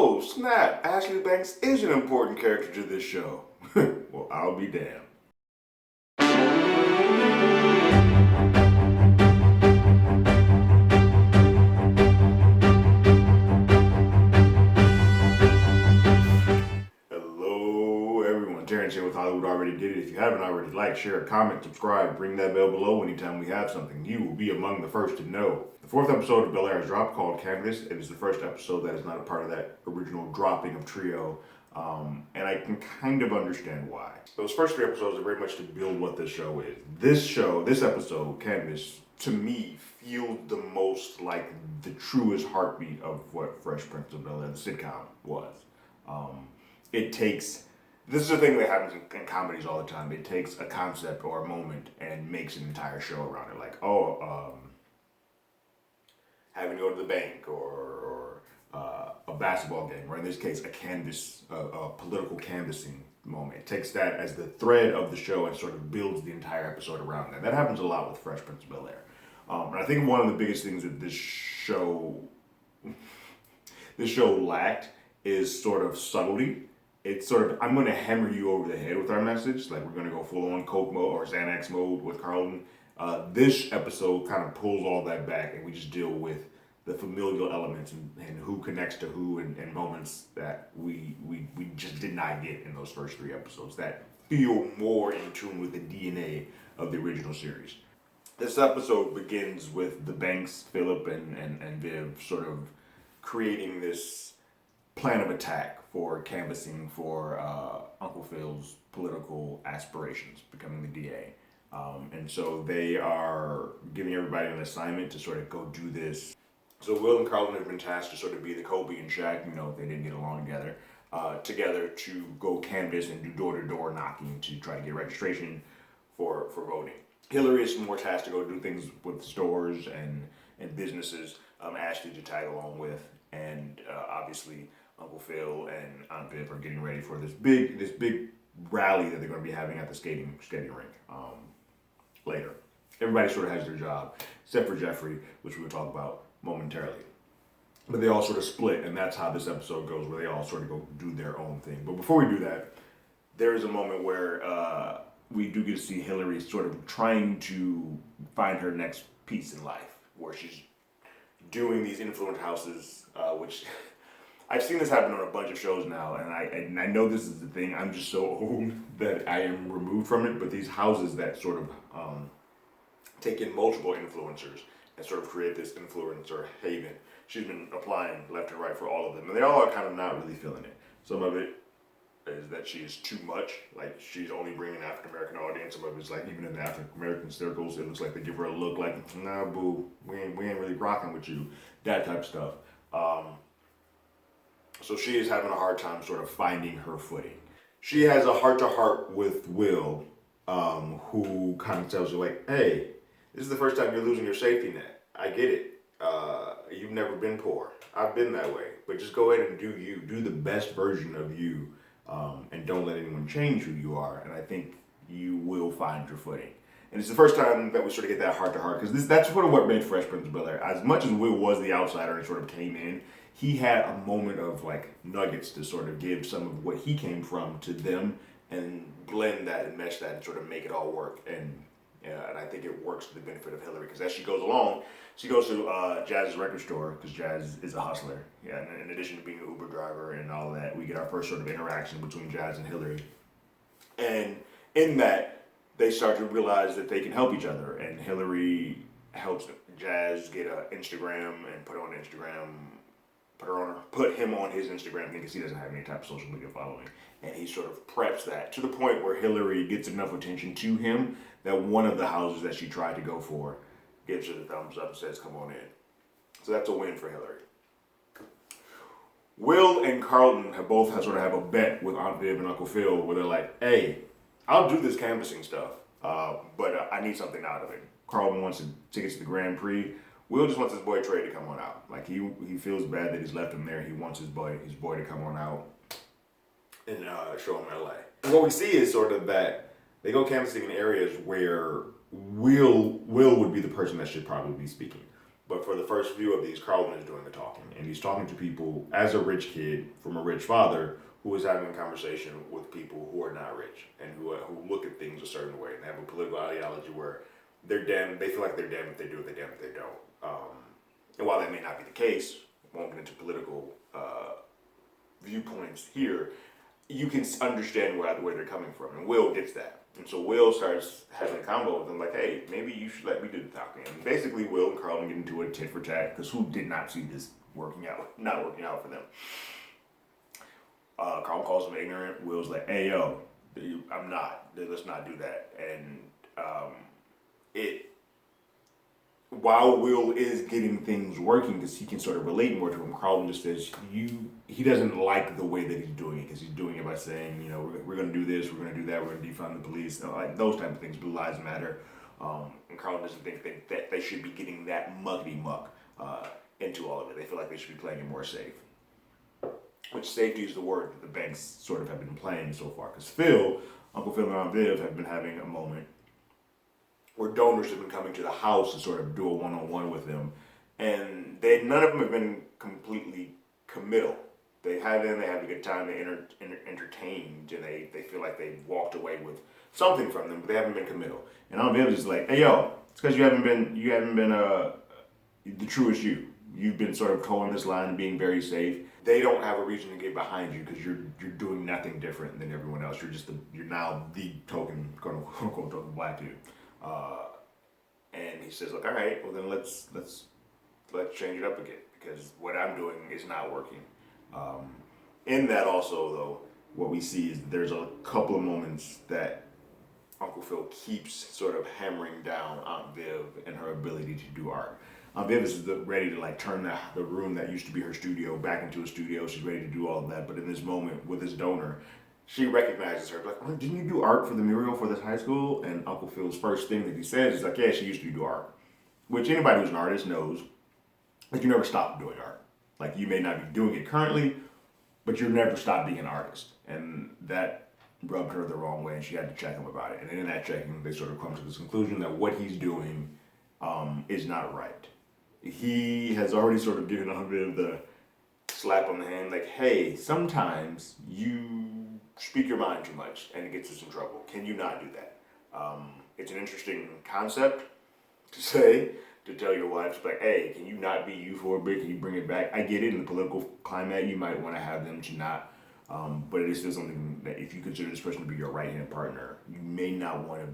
Oh, snap! Ashley Banks is an important character to this show. Well, I'll be damned. Hello, everyone. Terrence here with Hollywood Already Did It. If you haven't already, like, share, comment, subscribe, ring that bell below anytime we have something. You will be among the first to know. The fourth episode of Bel-Air has dropped called Canvas. It is the first episode that is not a part of that original dropping of Trio. And I can kind of understand why. Those first three episodes are very much to build what this show is. This episode, Canvas, to me, feels the most like the truest heartbeat of what Fresh Prince of Bel-Air, the sitcom, was. This is a thing that happens in comedies all the time. It takes a concept or a moment and makes an entire show around it. Like, having to go to the bank or a basketball game, or in this case, a political canvassing moment. It takes that as the thread of the show and sort of builds the entire episode around that. That happens a lot with Fresh Prince of Bel-Air. And I think one of the biggest things that this show lacked is sort of subtlety. It's sort of, I'm going to hammer you over the head with our message. Like, we're going to go full on Coke mode or Xanax mode with Carlton. This episode kind of pulls all that back, and we just deal with the familial elements and who connects to who and moments that we just did not get in those first three episodes that feel more in tune with the DNA of the original series. This episode begins with the Banks, Philip, and Viv sort of creating this plan of attack for canvassing for Uncle Phil's political aspirations, becoming the DA. And so they are giving everybody an assignment to sort of go do this. So Will and Carlton have been tasked to sort of be the Kobe and Shaq, they didn't get along together to go canvass and do door-to-door knocking to try to get registration for voting. Hillary is more tasked to go do things with stores and businesses, Ashley to tag along with, and obviously Uncle Phil and Aunt Viv are getting ready for this big rally that they're going to be having at the skating rink later. Everybody sort of has their job, except for Jeffrey, which we will talk about momentarily. But they all sort of split, and that's how this episode goes, where they all sort of go do their own thing. But before we do that, there is a moment where we do get to see Hillary sort of trying to find her next piece in life, where she's doing these influence houses, which I've seen this happen on a bunch of shows now, and I know this is the thing. I'm just so old that I am removed from it, but these houses that sort of take in multiple influencers and sort of create this influencer haven. She's been applying left and right for all of them, and they all are kind of not really feeling it. Some of it is that she is too much, like she's only bringing an African American audience. Some of it's like even in the African American circles, it looks like they give her a look like, nah, boo, we ain't really rocking with you, that type of stuff. So she is having a hard time sort of finding her footing. She has a heart-to-heart with Will, who kind of tells her like, hey, this is the first time you're losing your safety net. I get it. You've never been poor. I've been that way. But just go ahead and do you. Do the best version of you, and don't let anyone change who you are. And I think you will find your footing. And it's the first time that we sort of get that heart-to-heart, because that's sort of what made Fresh Prince of Bel-Air. As much as Will was the outsider and sort of came in, he had a moment of like nuggets to sort of give some of what he came from to them and blend that and mesh that and sort of make it all work. And I think it works to the benefit of Hillary, because as she goes along, she goes to Jazz's record store, because Jazz is a hustler. Yeah, and in addition to being an Uber driver and all that, we get our first sort of interaction between Jazz and Hillary. And in that, they start to realize that they can help each other, and Hillary helps Jazz get an Instagram and put him on his Instagram because he doesn't have any type of social media following, and he sort of preps that to the point where Hillary gets enough attention to him that one of the houses that she tried to go for gives her the thumbs up and says, come on in. So that's a win for Hillary. Will and Carlton have a bet with Aunt Viv and Uncle Phil where they're like, hey, I'll do this canvassing stuff, but I need something out of it. Carlton wants tickets to the Grand Prix. Will just wants his boy Trey to come on out. Like he feels bad that he's left him there. He wants his boy to come on out and show him LA. And what we see is sort of that they go canvassing in areas where Will would be the person that should probably be speaking. But for the first few of these, Carlton is doing the talking, and he's talking to people as a rich kid from a rich father who is having a conversation with people who are not rich and who look at things a certain way and have a political ideology where they're damned. They feel like they're damned if they do it, they're damned if they don't. And while that may not be the case, won't get into political viewpoints here. You can understand where they're coming from, and Will gets that. And so Will starts having a combo with them, like, "Hey, maybe you should let me do the talking." And basically, Will and Carlton get into a tit for tat because who did not see this not working out for them? Carlton calls him ignorant. Will's like, "Hey, yo, I'm not. Let's not do that." And while Will is getting things working because he can sort of relate more to him, Carlton just says he doesn't like the way that he's doing it because he's doing it by saying, we're going to do this, we're going to do that, we're going to defund the police, like those type of things. Blue lives matter, and Carlton doesn't think that they should be getting that muckety muck into all of it. They feel like they should be playing it more safe, which safety is the word that the Banks sort of have been playing so far. Because Uncle Phil and Aunt Viv have been having a moment where donors have been coming to the house to sort of do a one-on-one with them, and none of them have been completely committal. They have a good time, they entertained, and they feel like they walked away with something from them, but they haven't been committal. And Aunt Viv is like, "Hey, yo, it's because you haven't been the truest you. You've been sort of towing this line and being very safe. They don't have a reason to get behind you because you're doing nothing different than everyone else. You're now the token, quote unquote, token black dude." And he says, "Look, all right, well then let's change it up again because what I'm doing is not working." In that also though, what we see is there's a couple of moments that Uncle Phil keeps sort of hammering down Aunt Viv and her ability to do art. Aunt Viv is ready to turn the room that used to be her studio back into a studio. She's ready to do all of that, but in this moment with this donor, she recognizes her, like, "Oh, didn't you do art for the mural for this high school?" And Uncle Phil's first thing that he says is like, "Yeah, she used to do art." Which anybody who's an artist knows, like, you never stop doing art. Like, you may not be doing it currently, but you'll never stop being an artist. And that rubbed her the wrong way, and she had to check him about it. And in that checking, they sort of come to this conclusion that what he's doing is not right. He has already sort of given a bit of the slap on the hand, like, "Hey, sometimes you speak your mind too much and it gets us in trouble. Can you not do that?" It's an interesting concept to say, to tell your wife, like, "Hey, can you not be you for a bit? Can you bring it back?" I get it, in the political climate, you might want to have them to not, but it is still something that if you consider this person to be your right-hand partner, you may not want to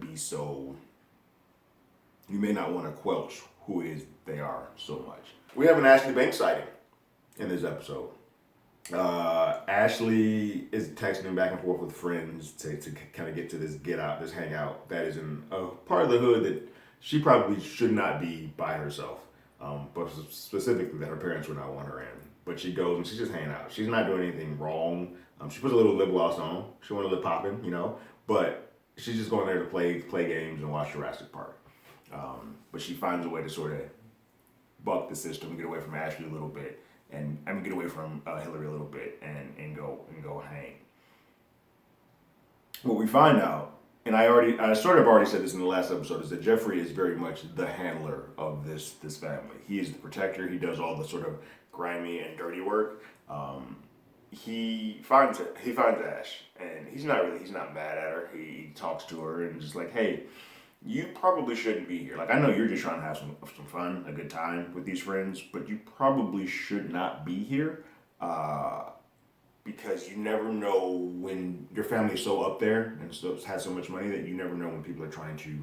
quelch who it is they are so much. We have an Ashley Banks sighting in this episode. Ashley is texting back and forth with friends to kind of get to this hangout that is in a part of the hood that she probably should not be by herself, but specifically that her parents would not want her in. But she goes and she's just hanging out. She's not doing anything wrong. She puts a little lip gloss on. She wants to lip popping, but she's just going there to play games and watch Jurassic Park. But she finds a way to sort of buck the system, get away from Ashley a little bit. And get away from Hillary a little bit and go hang. What we find out, and I sort of already said this in the last episode, is that Jeffrey is very much the handler of this family. He is the protector. He does all the sort of grimy and dirty work. He finds Ash, and he's not mad at her. He talks to her and just like, "Hey, you probably shouldn't be here. Like, I know you're just trying to have some fun, a good time with these friends, but you probably should not be here because you never know when your family is so up there and so has so much money that you never know when people are trying to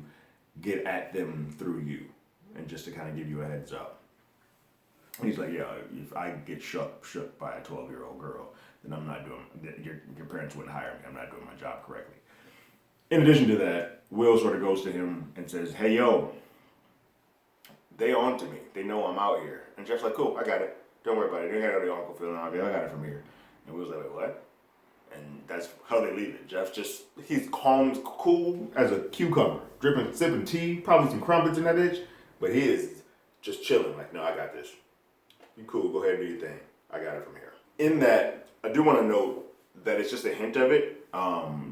get at them through you, and just to kind of give you a heads up." And he's like, "Yeah, if I get shook by a 12-year-old girl, then I'm not doing. Your parents wouldn't hire me. I'm not doing my job correctly." In addition to that, Will sort of goes to him and says, "Hey, yo, they on to me. They know I'm out here." And Jeff's like, "Cool, I got it. Don't worry about it. You ain't got to go to Uncle Phil and I got it from here." And Will's like, "Wait, what?" And that's how they leave it. He's calm, cool as a cucumber, sipping tea, probably some crumpets in that bitch, but he is just chilling, like, "No, I got this. You cool, go ahead and do your thing. I got it from here." In that, I do want to note that it's just a hint of it.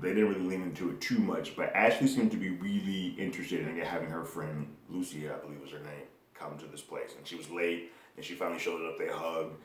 They didn't really lean into it too much, but Ashley seemed to be really interested in having her friend Lucy, I believe was her name, come to this place. And she was late, and she finally showed up. They hugged.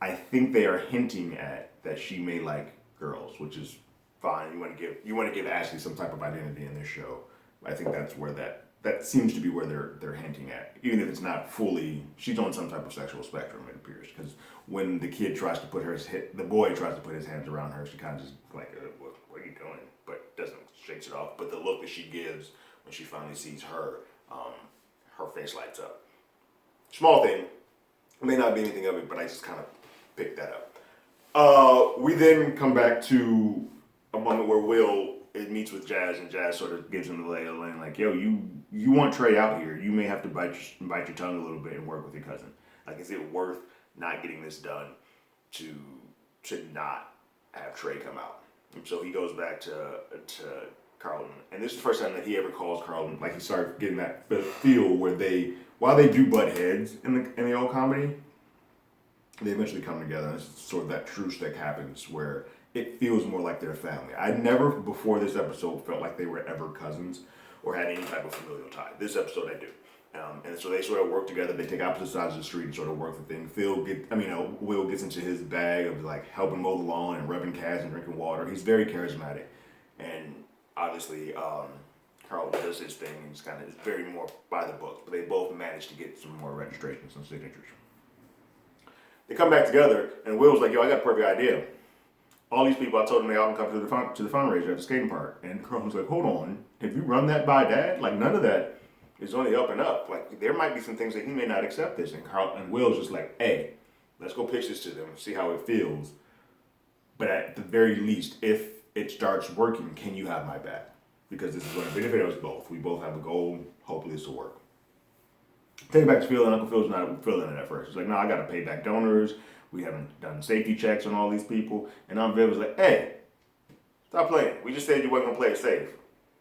I think they are hinting at that she may like girls, which is fine. You want to give Ashley some type of identity in this show. I think that's where that seems to be where they're hinting at, even if it's not fully. She's on some type of sexual spectrum, it appears, because when the boy tries to put his hands around her, she kind of just like, what are you doing? But doesn't, shakes it off. But the look that she gives when she finally sees her, her face lights up. Small thing, it may not be anything of it, but I just kind of picked that up. We then come back to a moment where Will meets with Jazz, and Jazz sort of gives him the lay of the land, like, yo, you want Trey out here. You may have to bite your tongue a little bit and work with your cousin. Like, is it worth not getting this done to not have Trey come out? And so he goes back to Carlton, and this is the first time that he ever calls Carlton. Like, he started getting that feel where while they do butt heads in the old comedy, they eventually come together. And it's sort of that truce that happens where it feels more like their family. I never, before this episode, felt like they were ever cousins or had any type of familial tie. This episode, I do. And so they sort of work together. They take opposite sides of the street and sort of work the thing. Will gets into his bag of like helping mow the lawn and rubbing cats and drinking water. He's very charismatic. And obviously, Carl does his thing. He's kind of very more by the book. But they both managed to get some more registrations and signatures. They come back together, and Will's like, yo, I got a perfect idea. All these people, I told them they all can come to the fundraiser at the skating park. And Carlton's like, hold on. If you run that by Dad, like, none of that is on the up and up. Like, there might be some things that he may not accept this. And Will's just like, hey, let's go pitch this to them, see how it feels. But at the very least, if it starts working, can you have my back? Because this is going to benefit us both. We both have a goal. Hopefully this will work. Take it back to Phil, and Uncle Phil's not feeling it at first. He's like, no, I got to pay back donors. We haven't done safety checks on all these people. And Aunt Viv was like, hey, stop playing. We just said you weren't going to play it safe.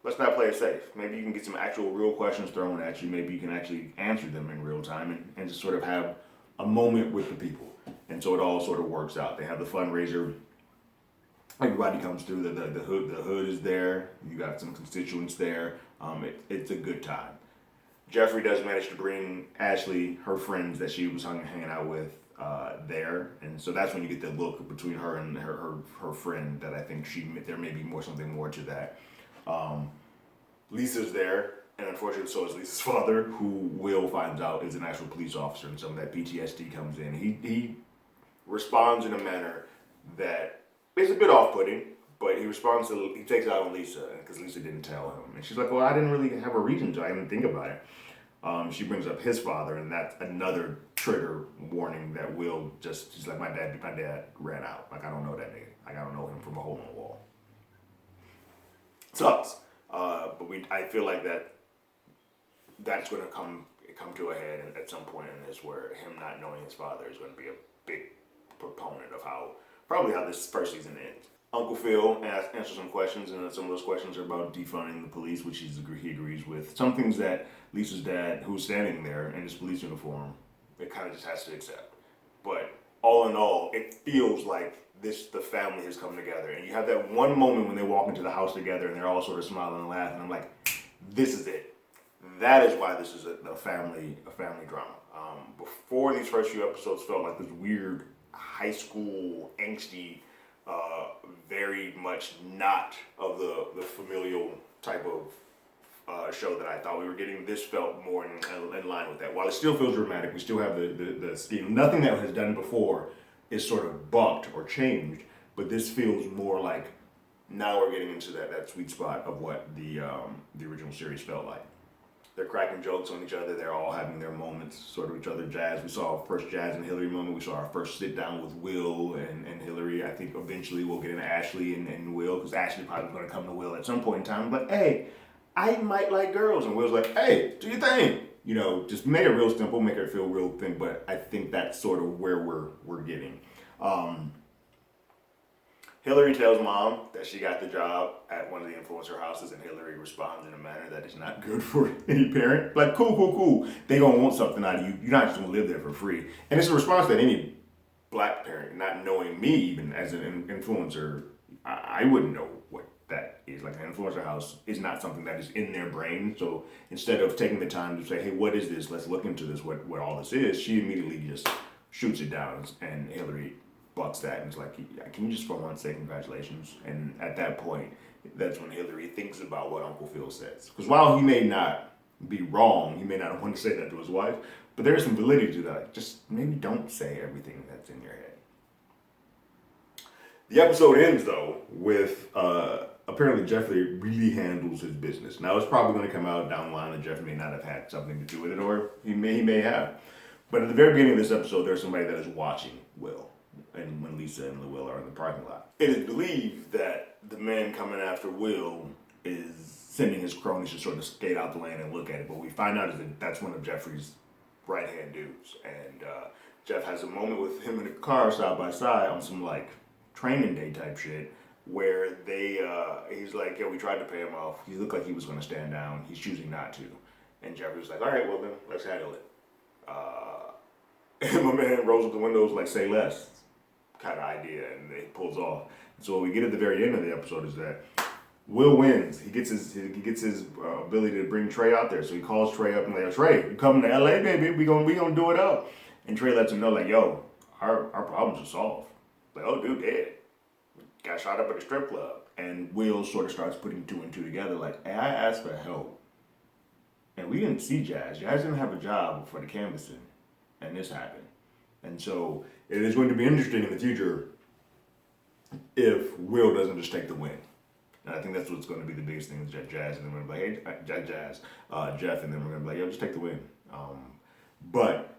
Let's not play it safe. Maybe you can get some actual real questions thrown at you. Maybe you can actually answer them in real time and just sort of have a moment with the people. And so it all sort of works out. They have the fundraiser. Everybody comes through. The hood is there. You got some constituents there. It's a good time. Jeffrey does manage to bring Ashley, her friends that she was hanging out with, there, and so that's when you get the look between her and her friend that I think there may be something more to that. Lisa's there, and unfortunately so is Lisa's father, who Will finds out is an actual police officer, and some of that PTSD comes in. He responds in a manner that is a bit off-putting, but he takes it out on Lisa, because Lisa didn't tell him. And she's like, well, I didn't really have a reason to. I didn't think about it. She brings up his father, and that's another trigger warning that she's like, my dad ran out. Like, I don't know that nigga. Like, I don't know him from a hole in the wall. Sucks. But I feel like that's going to come to a head at some point in this, where him not knowing his father is going to be a big proponent of how this first season ends. Uncle Phil answers some questions, and some of those questions are about defunding the police, which he agrees with. Some things that Lisa's dad, who's standing there in his police uniform, it kind of just has to accept. But all in all, it feels like the family has come together. And you have that one moment when they walk into the house together and they're all sort of smiling and laughing. I'm like, this is it. That is why this is a family drama. Before these first few episodes felt like this weird high school angsty, very much not of the familial type of show that I thought we were getting. This felt more in line with that. While it still feels dramatic, we still have the scheme. Nothing that was done before is sort of bumped or changed, but this feels more like now we're getting into that sweet spot of what the original series felt like. They're cracking jokes on each other. They're all having their moments, sort of each other. Jazz, we saw our first Jazz and Hillary moment. We saw our first sit down with Will and Hillary. I think eventually we'll get into Ashley and Will, because Ashley probably going to come to Will at some point in time. But hey, I might like girls. And Will's like, hey, do your thing. You know, just make it real simple, make it feel real thing. But I think that's sort of where we're getting. Hillary tells Mom that she got the job at one of the influencer houses, and Hillary responds in a manner that is not good for any parent. Like, cool. They gonna want something out of you. You're not just gonna live there for free. And it's a response that any black parent, not knowing me even as an influencer, I wouldn't know what that is. Like an influencer house is not something that is in their brain. So instead of taking the time to say, hey, what is this? Let's look into this, what all this is, she immediately just shoots it down. And Hillary bucks that and is like, can you just for one say congratulations? And at that point, that's when Hillary thinks about what Uncle Phil says. Because while he may not be wrong, he may not want to say that to his wife, but there is some validity to that. Like, just maybe don't say everything that's in your head. The episode ends, though, with apparently Jeffrey really handles his business. Now, it's probably going to come out down the line that Jeff may not have had something to do with it, or he may have. But at the very beginning of this episode, there's somebody that is watching Will, and when Lisa and Will are in the parking lot. It is believed that the man coming after Will is sending his cronies to sort of skate out the lane and look at it. But what we find out is that that's one of Jeffrey's right-hand dudes. And Jeff has a moment with him in a car side by side on some, like, training day type shit where he's like, we tried to pay him off. He looked like he was going to stand down. He's choosing not to. And Jeffrey was like, all right, well then, let's handle it. And my man rolls up the windows like, say less kind of idea, and he pulls off. So what we get at the very end of the episode is that Will wins. He gets his ability to bring Trey out there. So he calls Trey up and like, Trey, you coming to LA, baby? We gonna do it up. And Trey lets him know, like, yo, our problems are solved. Like, oh, dude, dead. Got shot up at a strip club. And Will sort of starts putting two and two together, like, hey, I asked for help. And we didn't see Jazz. Jazz didn't have a job for the canvassing. And this happened. And so it is going to be interesting in the future if Will doesn't just take the win. And I think that's what's going to be the biggest thing is Jazz. And then we're going to be like, hey, Jeff. And then we're going to be like, yo, just take the win. But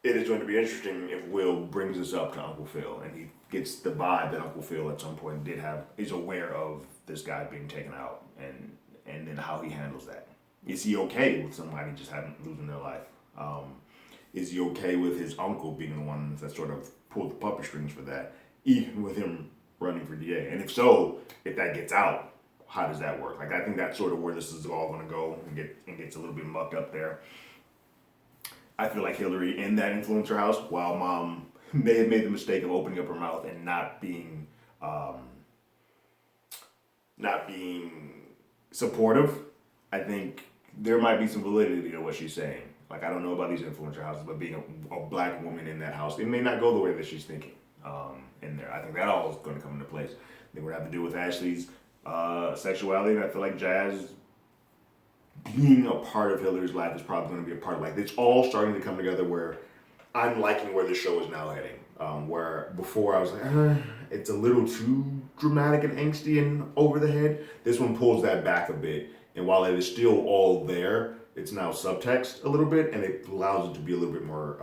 it is going to be interesting if Will brings this up to Uncle Phil and he gets the vibe that Uncle Phil at some point is aware of this guy being taken out and then how he handles that. Is he okay with somebody just losing their life? Is he okay with his uncle being the one that sort of pulled the puppet strings for that, even with him running for DA? And if that gets out, how does that work? Like, I think that's sort of where this is all going to go and gets a little bit mucked up there. I feel like Hillary in that influencer house, while Mom may have made the mistake of opening up her mouth and not being supportive, I think there might be some validity to what she's saying. Like, I don't know about these influencer houses, but being a black woman in that house, it may not go the way that she's thinking in there. I think that all is going to come into place. I think we're going to have to deal with Ashley's sexuality, and I feel like Jazz being a part of Hillary's life is probably going to be a part of, like, it's all starting to come together where I'm liking where the show is now heading. Where before I was like, it's a little too dramatic and angsty and over the head. This one pulls that back a bit. And while it is still all there, it's now subtext a little bit, and it allows it to be a little bit more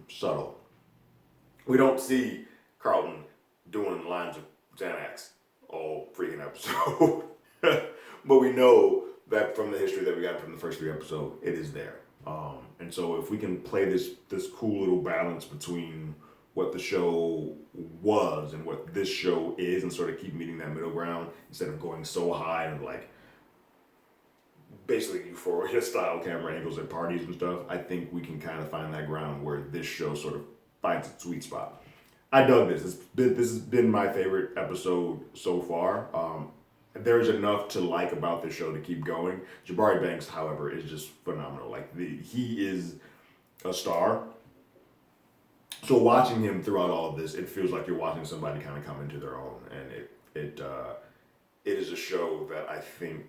subtle. We don't see Carlton doing lines of Xanax all freaking episode. But we know that from the history that we got from the first 3 episodes, it is there. And so if we can play this cool little balance between what the show was and what this show is and sort of keep meeting that middle ground instead of going so high and like basically Euphoria style camera angles at parties and stuff, I think we can kind of find that ground where this show sort of finds its sweet spot. I dug this. This has been my favorite episode so far. There's enough to like about this show to keep going. Jabari Banks, however, is just phenomenal. Like, he is a star. So watching him throughout all of this, it feels like you're watching somebody kind of come into their own. And it is a show that I think,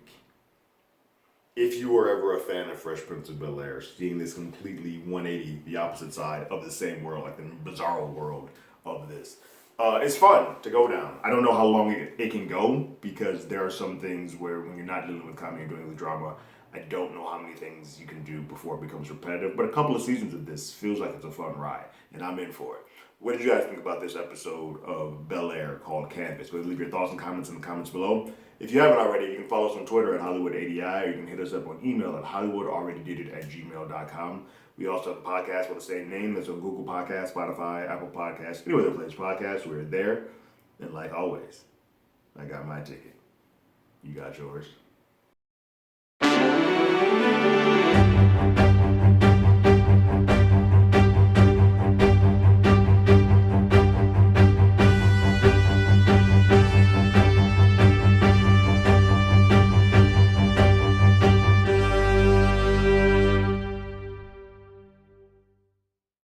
if you were ever a fan of Fresh Prince of Bel-Air, seeing this completely 180, the opposite side of the same world, like the bizarro world of this, it's fun to go down. I don't know how long it can go, because there are some things where when you're not dealing with comedy and dealing with drama, I don't know how many things you can do before it becomes repetitive. But a couple of seasons of this feels like it's a fun ride, and I'm in for it. What did you guys think about this episode of Bel-Air called Canvas? Go ahead and leave your thoughts and comments in the comments below. If you haven't already, you can follow us on Twitter at HollywoodADI, or you can hit us up on email at HollywoodAlreadyDidIt@gmail.com. We also have a podcast with the same name that's on Google Podcasts, Spotify, Apple Podcasts, any other place podcasts. We're there. And like always, I got my ticket. You got yours.